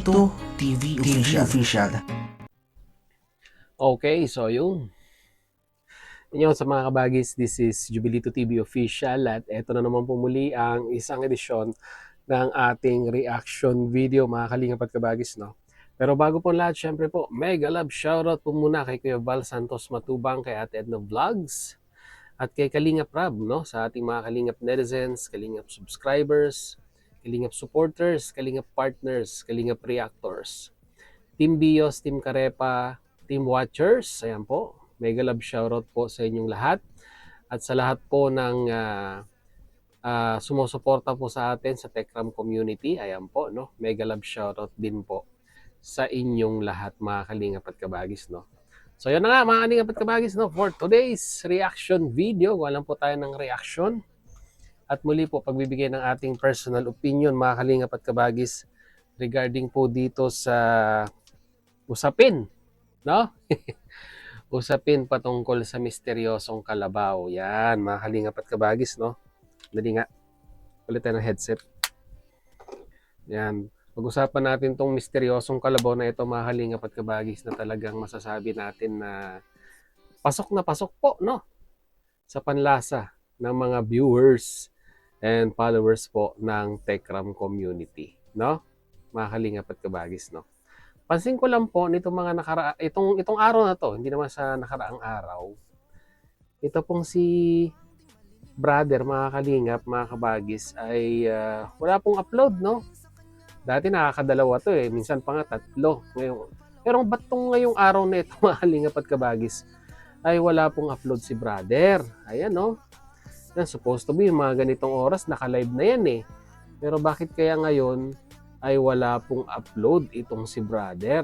Jubilito TV Official. Okay, so yun. Inyo sa mga kabagis, this is Jubilito TV Official at eto na naman po muli ang isang edisyon ng ating reaction video mga kalingap at kabagis, no? Pero bago po lahat, syempre po, mega love shoutout po muna kay Kuya Val Santos Matubang, kay Ate Edna Vlogs, at kay Kalingap Rab, no? Sa ating mga Kalingap netizens, Kalingap subscribers, Kalingap supporters, Kalingap partners, Kalingap reactors, Team Bios, Team Karepa, Team Watchers, ayan po. Mega love shoutout po sa inyong lahat. At sa lahat po ng sumusuporta po sa atin sa Techram community, ayan po, no? Mega love shoutout din po sa inyong lahat mga kalingap at kabagis, no? So yun na nga mga kalingap at kabagis, no? For today's reaction video, walang po tayo ng reaction. At muli po, pagbibigay ng ating personal opinion mga kalingap at kabagis regarding po dito sa usapin, no? Usapin patungkol sa misteryosong kalabaw. Yan, mga kalingap at kabagis, no? Dali nga. Ulit tayo ng headset. Yan. Pag-usapan natin tong misteryosong kalabaw na ito, mga kalingap at kabagis, na talagang masasabi natin na pasok po, no? Sa panlasa ng mga viewers and followers po ng Techram community, no? Mga kalingap at kabagis, no? Pansin ko lang po nitong mga itong araw na to, hindi naman sa nakaraang araw. Ito pong si brother, mga kalingap, mga kabagis, ay wala pong upload, no? Dati nakakadalawa to eh, minsan pa nga tatlo. Ngayon, pero ba't tong ngayong araw na ito, mga kalingap at kabagis, ay wala pong upload si brother? Ayan, no? Yan, supposed to be, yung mga ganitong oras, naka-live na yan eh. Pero bakit kaya ngayon ay wala pong upload itong si brother?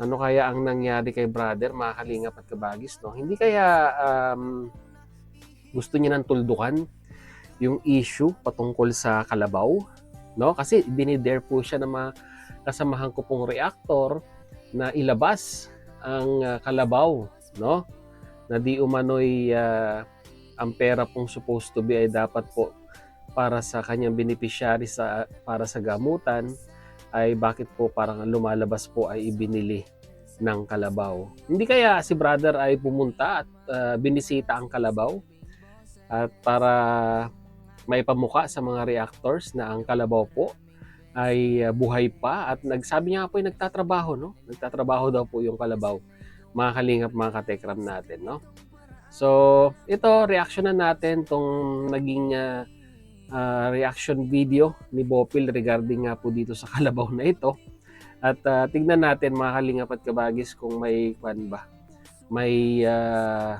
Ano kaya ang nangyari kay brother, mga kalingap at kabagis, no? Hindi kaya gusto niya nang tuldukan yung issue patungkol sa kalabaw, no? Kasi dinidare po siya ng mga kasamahan ko pong reactor na ilabas ang kalabaw, no? Na di umano'y ang pera pong supposed to be ay dapat po para sa kanyang beneficiary para sa gamutan, ay bakit po parang lumalabas po ay ibinili ng kalabaw. Hindi kaya si brother ay pumunta at binisita ang kalabaw at para may pamuka sa mga reactors na ang kalabaw po ay buhay pa, at nagsabi niya po ay nagtatrabaho, no? Nagtatrabaho daw po yung kalabaw, mga kalingap, mga katekram natin, no? So ito, reaction na natin tong naging reaction video ni Bopil regarding nga po dito sa kalabaw na ito. At tignan natin, mga kalingap at kabagis, kung may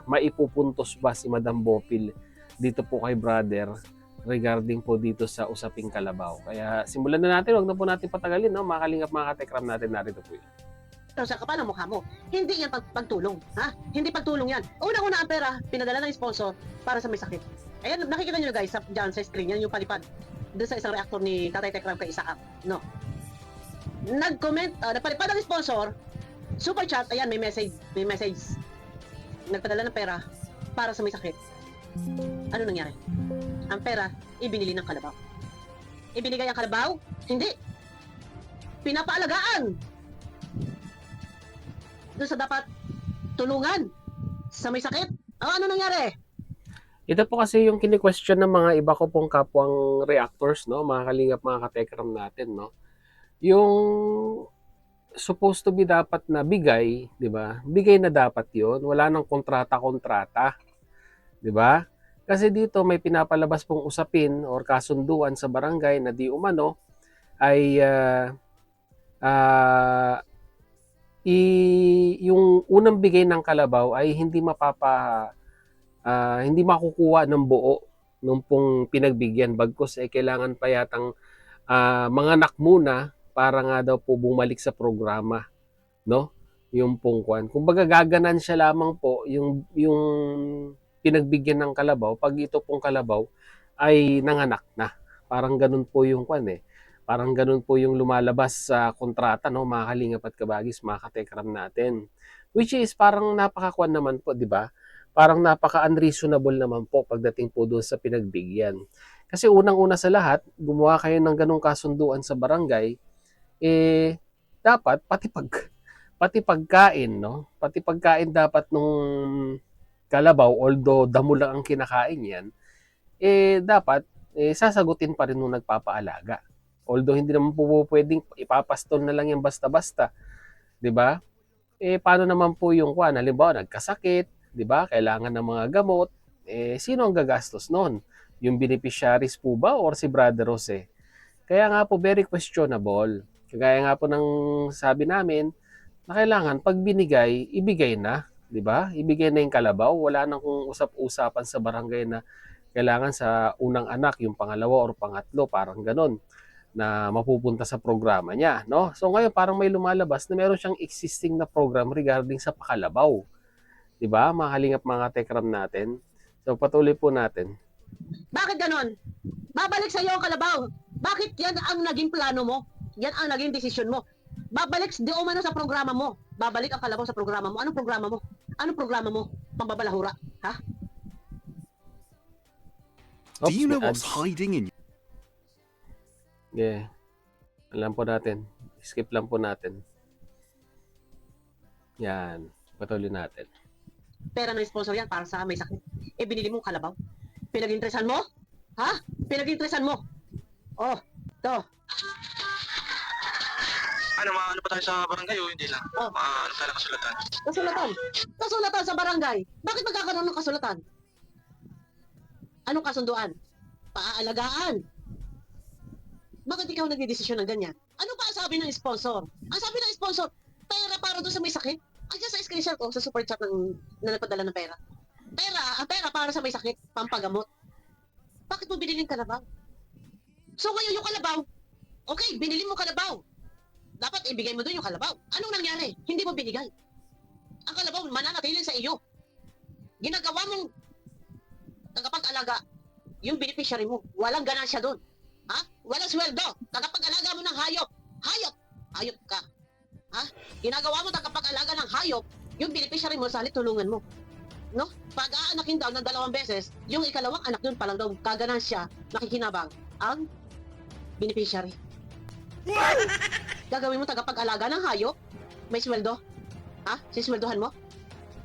maipupuntos ba si Madam Bopil dito po kay brother regarding po dito sa usaping kalabaw. Kaya simulan na natin, wag na po natin patagalin, no? Mga kalingap, mga katekram natin, narito po yun. Sa kapal ng mukha mo. Hindi yan pagtulong. Ha? Hindi pagtulong yan. Una-una ang pera, pinadala ng sponsor para sa may sakit. Ayan, nakikita nyo guys, dyan sa screen, yan yung palipad. Doon sa isang reactor ni Tatay Tekram kay Isaac. No. Nag-comment, napalipad ang sponsor, super chat, ayan, may message. Nagpadala ng pera para sa may sakit. Ano nangyari? Ang pera, ibinili ng kalabaw. Ibinigay ang kalabaw? Hindi. Pinapaalagaan doon sa dapat tulungan sa may sakit. Ano nangyari? Ito po kasi yung kini-question ng mga iba ko pong kapwang reactors, no? Mga kalingap, mga katekram natin, no? Yung supposed to be dapat na bigay, di ba? Bigay na dapat yon, wala nang kontrata, di ba? Kasi dito may pinapalabas pong usapin or kasunduan sa barangay na di umano ay yung unang bigay ng kalabaw ay hindi makukuha ng buo nung pong pinagbigyan, bagkus ay kailangan pa yatang manganak muna para nga daw po bumalik sa programa, no? Yung pong kwan. Kumbaga gaganan siya lamang po yung pinagbigyan ng kalabaw pag ito pong kalabaw ay nanganak na. Parang ganun po yung kwan eh. Parang ganun po yung lumalabas sa kontrata, no? Mga kalingap at kabagis, mga katekram natin. Which is parang napakakwan naman po, di ba? Parang napaka-unreasonable naman po pagdating po doon sa pinagbigyan. Kasi unang-una sa lahat, gumawa kayo ng ganung kasunduan sa barangay, dapat pati pagkain, no? Pati pagkain dapat nung kalabaw, although damo lang ang kinakain yan, dapat sasagutin pa rin nung nagpapaalaga. Although hindi naman po pwedeng ipapastol na lang yan basta-basta, 'di ba? Paano naman po yung halimbawa nagkasakit, 'di ba? Kailangan ng mga gamot, sino ang gagastos noon? Yung beneficiaries po ba or si Brother Jose? Kaya nga po very questionable. Kagaya nga po ng sabi namin na kailangan pag binigay, ibigay na, 'di ba? Ibigay na yung kalabaw, wala nang kung usap-usapan sa barangay na kailangan sa unang anak, yung pangalawa or pangatlo, parang ganon na mapupunta sa programa niya, no? So ngayon parang may lumalabas na meron siyang existing na program regarding sa pakalabaw. 'Di ba? Mga kalingap, mga tekram natin. So patuloy po natin. Bakit ganon? Babalik sa iyo ang kalabaw. Bakit yan ang naging plano mo? Yan ang naging desisyon mo. Babalik di umano sa programa mo. Babalik ang kalabaw sa programa mo. Anong programa mo? Anong programa mo? Pambabalahura? Ha? Do you know may what's ads. hiding in Yeah. Alam po natin. Skip lang po natin. Yan. Patuloy natin. Pera ng sponsor yan para sa may sakit. Binili mong kalabaw. Pinag-interesan mo? Ha? Pinag-interesan mo? Oh, to. Ano pa tayo sa barangay o hindi lang? Oh. Ano tayo kasulatan? Kasulatan. Kasulatan sa barangay. Bakit magkakaroon ng kasulatan? Anong kasunduan? Paaalagaan. Bakit ikaw nagdidesisyon ng ganyan? Ano pa ang sabi ng sponsor? Ang sabi ng sponsor, pera para doon sa may sakit. Andiyan sa screenshot ko, sa super chat na nagpadala ng pera. Ang pera para sa may sakit, pampagamot. Bakit mo binili ng kalabaw? So ngayon yung kalabaw, okay, binili mo kalabaw. Dapat ibigay mo doon yung kalabaw. Anong nangyari? Hindi mo binigay. Ang kalabaw mananatiling sa iyo. Ginagawa mong tagapag-alaga yung beneficiary mo. Walang ganansya doon. Ha? Walang sweldo. Tagapag-alaga mo ng hayop. Hayop. Hayop ka. Ha? Ginagawa mo tagapag-alaga ng hayop, yung beneficiary mo, salit tulungan mo. No? Pag-aanakin daw ng 2 beses, yung ikalawang anak doon pa lang daw, kaganansya, makikinabang ang beneficiary. Gagawin mo tagapag-alaga ng hayop? May sweldo? Ha? Sisweldohan mo?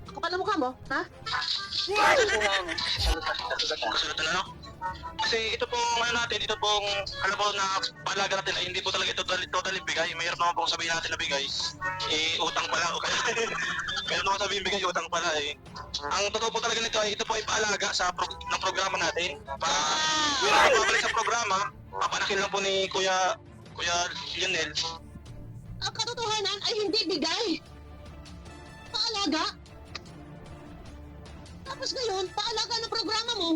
Ako pala mukha mo? Ha? Kasulatan ano? Kasi ito pong natin, ito pong kalabaw na paalaga natin ay hindi po talaga ito totally bigay. Mayroon naman pong sabihin natin na bigay, utang pala. O kaya naman sabihin bigay, utang pala eh. Ang totoo po talaga nito ay ito po ay paalaga sa ng programa natin. Para mabalik sa programa, papanakin lang po ni Kuya Lionel. Ang katotohanan ay hindi bigay. Paalaga. Tapos ngayon, paalaga ng programa mo.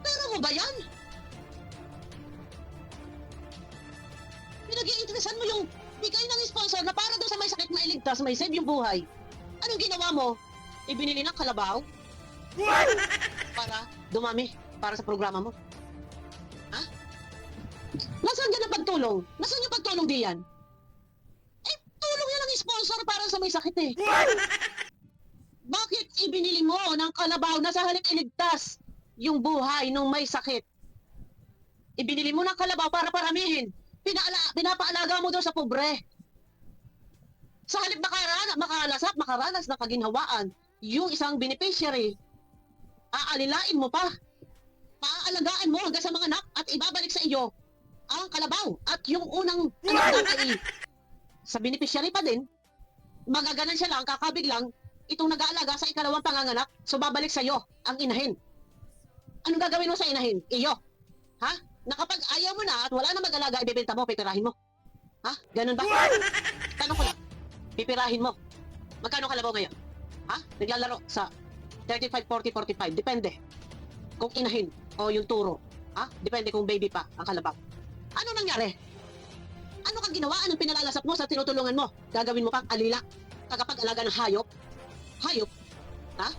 Pera mo ba yan? Pinag-iinteresan mo yung bigay ng sponsor na para doon sa may sakit mailigtas, may save yung buhay. Anong ginawa mo? Ibinili ng kalabaw? Para dumami, para sa programa mo. Ha? Nasaan dyan ang pagtulong? Nasaan yung pagtulong diyan? Tulong yan ang sponsor para sa may sakit eh. Bakit ibinili mo ng kalabaw na sa halip iligtas yung buhay ng may sakit? Ibinili mo ng kalabaw para paramihin. Pinapaalaga mo daw sa pobre. Sa halip makaranas ng kaginhawaan, yung isang beneficiary, aalilain mo pa. Paaalagaan mo hanggang sa mga anak at ibabalik sa iyo ang kalabaw. At yung unang anak daw ay sa beneficiary pa din, magaganan siya lang, kakabiglang, itong nag-aalaga sa ikalawang panganganak, so babalik sa iyo ang inahin. Anong gagawin mo sa inahin? Iyo. Ha? Na kapag ayaw mo na at wala na mag-alaga, ibebenta mo, pipirahin mo. Ha? Ganun ba? Tanong ko lang. Pipirahin mo. Magkano kalabaw ngayon? Ha? Naglalaro sa 35, 40, 45. Depende. Kung inahin o yung turo. Ha? Depende kung baby pa ang kalabaw. Ano nangyari? Ano kang ginawa? Anong pinalalasap mo sa tinutulungan mo? Gagawin mo pang alila? Tagapag-alaga ng hayop? Hayop? Ha?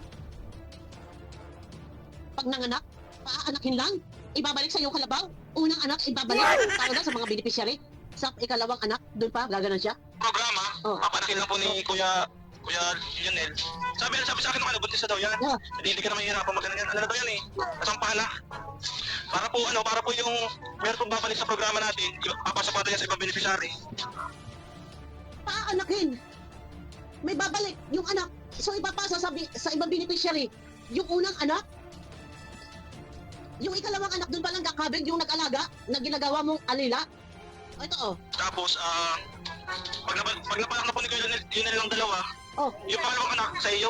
Pag nanganak, paaanakin lang. Ibabalik sa iyong kalabaw. Unang anak, ibabalik. Talaga sa mga beneficiary. Sa ikalawang anak, doon pa, gaganan siya. Programa, papanakin lang po ni Kuya Lionel. Sabi sa akin naman, buntis na daw yan. Yeah. Hindi ka naman hihirapan magkano yan. Ano na daw yan eh? Kasampala. para po yung meron pong babalik sa programa natin, papasok natin yan sa ibang beneficiary. Paanakin. May babalik yung anak. So ipapasa sa ibang beneficiary. Yung unang anak, yung ikalawang anak doon palang kakabig yung nag-alaga na ginagawa mong alila. Ito oh. Tapos, pag napalak na po ni Kuya yun na lang dalawa, Oh, yung pangalawang anak sa iyo.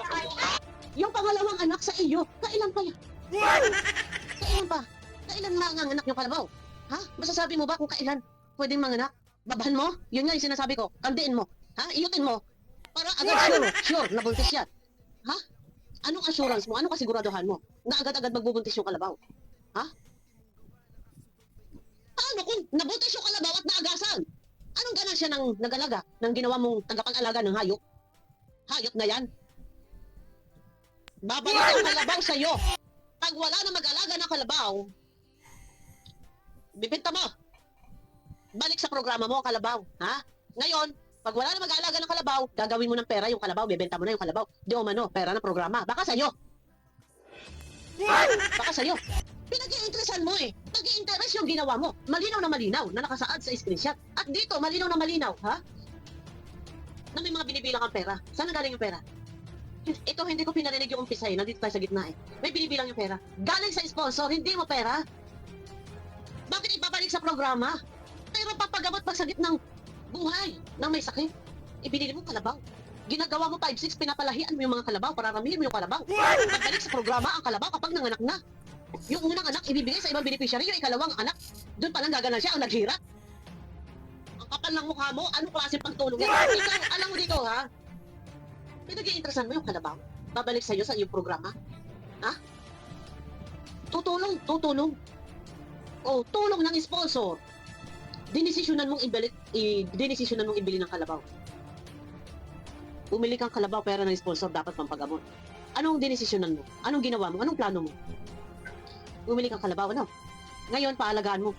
yung pangalawang anak sa iyo, kailan pa yan? Kailan pa? Kailan manganganak yung kalabaw? Ha? Masasabi mo ba kung kailan pwedeng manganak? Babahan mo? Yun nga yung sinasabi ko. Kandiin mo. Ha? Iyutin mo. Para agad sure na buntis yan. Ha? Anong assurance mo? Anong kasiguraduhan mo? Na agad-agad magbubuntis yung kalabaw? Ha? Paano kung nabuntis yung kalabaw at naagasan? Anong ganansya ng nag-alaga? Ng ginawa mong tagapag-alaga ng hayop? Hayop na yan? Babalik ang kalabaw sa'yo. Pag wala na mag-alaga ng kalabaw, bibenta mo. Balik sa programa mo, kalabaw. Ha? Ngayon, pag wala na mag-aalaga ng kalabaw, gagawin mo ng pera yung kalabaw, bibenta mo na yung kalabaw. Di umano, pera ng programa. Baka sa'yo. Baka sa'yo. Pinag-i-interesan mo eh. Pag-i-interest yung ginawa mo. Malinaw na nakasaad sa screenshot. At dito, malinaw na malinaw, ha? Na may mga binibilang kang pera. Saan galing yung pera? Ito, hindi ko pinarinig yung umpisa eh. Nandito tayo sa gitna eh. May binibilang yung pera. Galing sa sponsor, hindi mo pera. Bakit ibabalik sa programa? Pero papagamot pag sa gitnang buhay nang may sakit. Ibinili mo kalabaw. Ginagawa mo 5-6, pinapalahian mo yung mga kalabaw, pararamihin mo yung kalabaw. Pagbalik sa programa, ang kalabaw kapag nanganak na. Yung unang anak, ibibigay sa ibang beneficiary, yung ikalawang anak, doon pa lang gaganan siya ang naghirap. Ang kapal ng mukha mo, anong klaseng pagtulong yan? Ikaw, alam mo dito ha? Pinag-i-interesan mo yung kalabaw? Babalik sa'yo sa iyong programa? Ha? Tutulong. O, tulong ng sponsor. Dinesisyonan mong ibili ng kalabaw. Bumili kang kalabaw, pera ng sponsor, dapat pampagamot. Anong dinesisyonan mo? Anong ginawa mo? Anong plano mo? Bumili kang kalabaw, ano? Ngayon, paalagaan mo.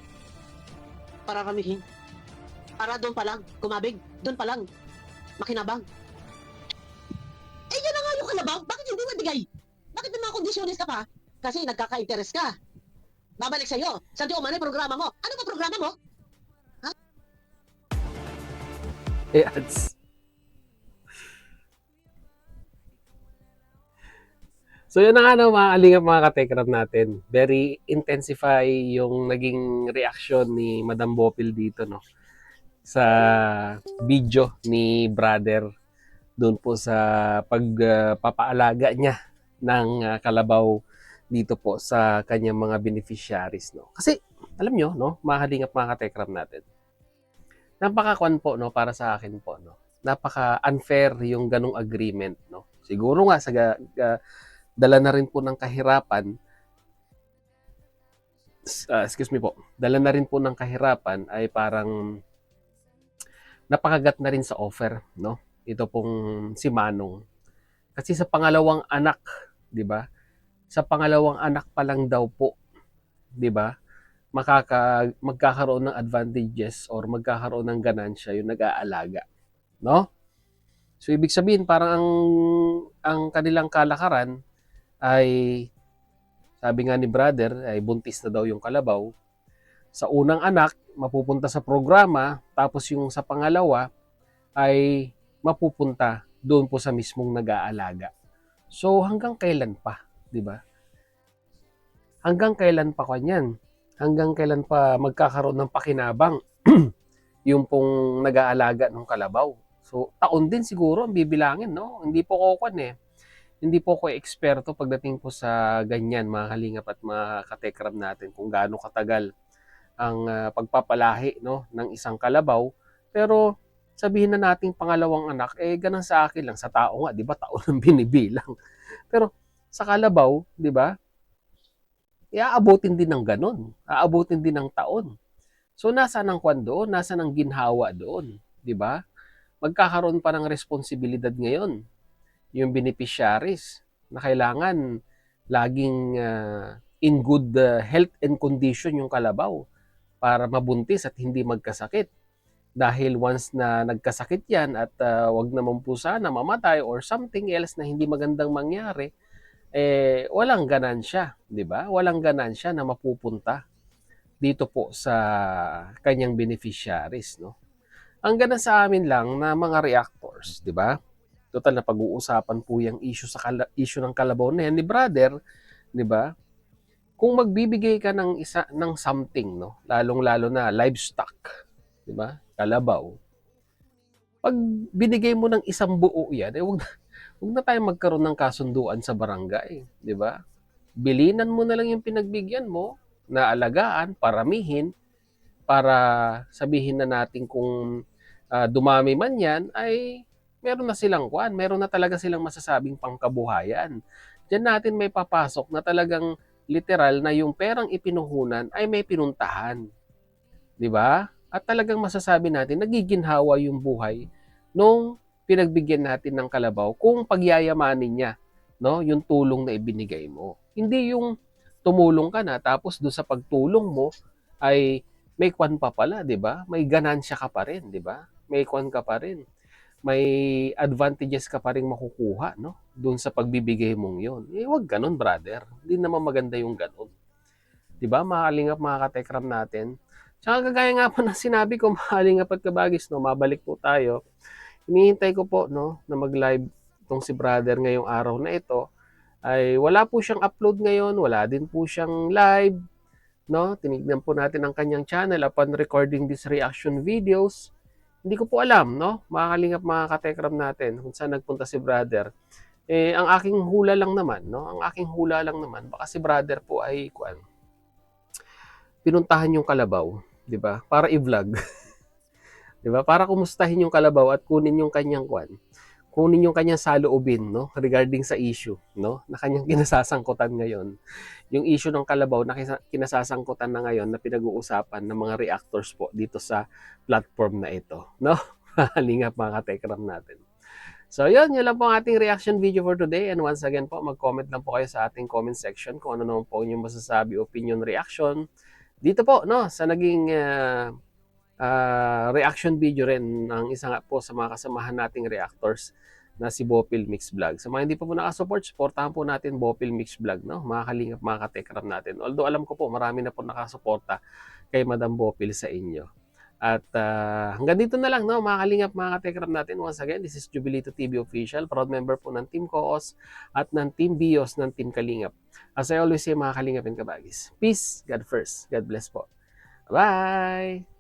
Pararamihin. Para doon pa lang, kumabig. Doon pa lang, makinabang. Eh, yan na nga yung kalabaw. Bakit hindi mo ibigay? Bakit may mga kondisyones ka pa? Kasi nagkaka-interest ka. Babalik sa'yo. Sa Diyo, ano yung programa mo? Ano ba programa mo? Ads. So yun na nga no, mga kalingap, mga katekram natin. Very intensify yung naging reaction ni Madam Bopil dito no. Sa video ni brother doon po sa pagpapaalaga niya ng kalabaw dito po sa kanyang mga beneficiaries no. Kasi alam nyo no, mga kalingap, mga katekram natin. Napaka-kwan po no para sa akin po no. Napaka-unfair yung ganung agreement no. Siguro nga sa dala na rin po ng kahirapan, dala na rin po ng kahirapan ay parang napakagat na rin sa offer, no? Ito pong si Manong. Kasi sa pangalawang anak, 'di ba? Sa pangalawang anak pa lang daw po, 'di ba? Magkakaroon ng advantages or magkakaroon ng ganansya yung nag-aalaga, no? So ibig sabihin parang ang kanilang kalakaran ay, sabi nga ni brother, ay buntis na daw yung kalabaw. Sa unang anak, mapupunta sa programa, tapos yung sa pangalawa ay mapupunta doon po sa mismong nag-aalaga. So hanggang kailan pa, 'di ba? Hanggang kailan pa kanyan? Hanggang kailan pa magkakaroon ng pakinabang yung pong nag-aalaga ng kalabaw? So taon din siguro ang bibilangin, no? Hindi po ko eksperto pagdating po sa ganyan, mga kalingap at mga katekram natin, kung gaano katagal ang pagpapalahi no ng isang kalabaw. Pero sabihin na nating pangalawang anak, ganun sa akin lang, sa tao nga, 'di ba? Taon ang binibilang. Pero sa kalabaw, 'di ba? Aabutin din ng ganun. Aabutin din ng taon. So nasaan ang kwan doon? Nasaan ang ginhawa doon, 'di ba? Magkakaroon pa ng responsibilidad ngayon yung beneficiaries na kailangan laging in good health and condition yung kalabaw para mabuntis at hindi magkasakit. Dahil once na nagkasakit yan at wag naman po sana mamatay or something else na hindi magandang mangyari, walang ganansya, di ba? Walang ganansya na mapupunta dito po sa kanyang beneficiaries, no? Ang ganda sa amin lang na mga reactors, di ba? Total na pag-uusapan po yung issue ng kalabaw na yan ni brother, di ba? Kung magbibigay ka ng something, no, lalong-lalo na livestock, 'di ba? Kalabaw. Pag binigay mo ng isang buo 'yan, wag na tayong magkaroon ng kasunduan sa barangay, 'di ba? Bilinan mo na lang yung pinagbigyan mo na alagaan, paramihin para sabihin na natin kung dumami man 'yan ay meron na silang meron na talaga silang masasabing pangkabuhayan. Diyan natin may papasok na talagang literal na yung perang ipinuhunan ay may pinuntahan. 'Di ba? At talagang masasabi natin nagiginhawa yung buhay nung pinagbigyan natin ng kalabaw kung pagyayamanin niya, no, yung tulong na ibinigay mo. Hindi yung tumulong ka na tapos do sa pagtulong mo ay may kwan pa pala, 'di ba? May ganansya ka pa rin, 'di ba? May kwan ka pa rin. May advantages ka pa ring makukuha, no? Doon sa pagbibigay mong 'yon. Eh, wag ganun, brother. Hindi naman maganda yung ganun. 'Di ba? Mga kalingap, mga katekram natin. Tsaka kagaya nga po ng sinabi ko, mga kalingap at kabagis, no? Mabalik po tayo. Hinihintay ko po, no, na mag-live itong si brother ngayong araw na ito. Ay wala po siyang upload ngayon, wala din po siyang live, no? Tinignan po natin ang kanyang channel upon recording these reaction videos. Hindi ko po alam, no? Mga kalingap, mga katekram natin, kung saan nagpunta si brother. Eh, ang aking hula lang naman, no? Ang aking hula lang naman, baka si brother po ay, pinuntahan yung kalabaw, di ba? Para i-vlog. Di ba? Para kumustahin yung kalabaw at kunin yung kanyang kunin yung kanyang saloobin, no? Regarding sa issue, no? Na kanyang kinasasangkutan ngayon. Yung issue ng kalabaw na kinasasangkutan na ngayon na pinag-uusapan ng mga reactors po dito sa platform na ito, no? Halingap, mga katekram natin. So yun lang po ang ating reaction video for today, and once again po, mag-comment lang po kayo sa ating comment section kung ano naman po inyong masasabi, opinion, reaction dito po, no, sa naging reaction video rin ng isa nga po sa mga kasamahan nating reactors na si Bopil Mix Vlog. Sa mga hindi pa po nakasupport, supportahan po natin Bopil Mix Vlog, no? Mga kalingap, mga katekram natin. Although alam ko po marami na po nakasuporta kay Madam Bopil sa inyo. At hanggang dito na lang, no, mga kalingap, mga katekram natin. Once again, this is Jubilito TV Official, proud member po ng Team Koos at ng Team Bios ng Team Kalingap. As I always say, mga kalingap and kabagis, peace, God first, God bless po. Bye!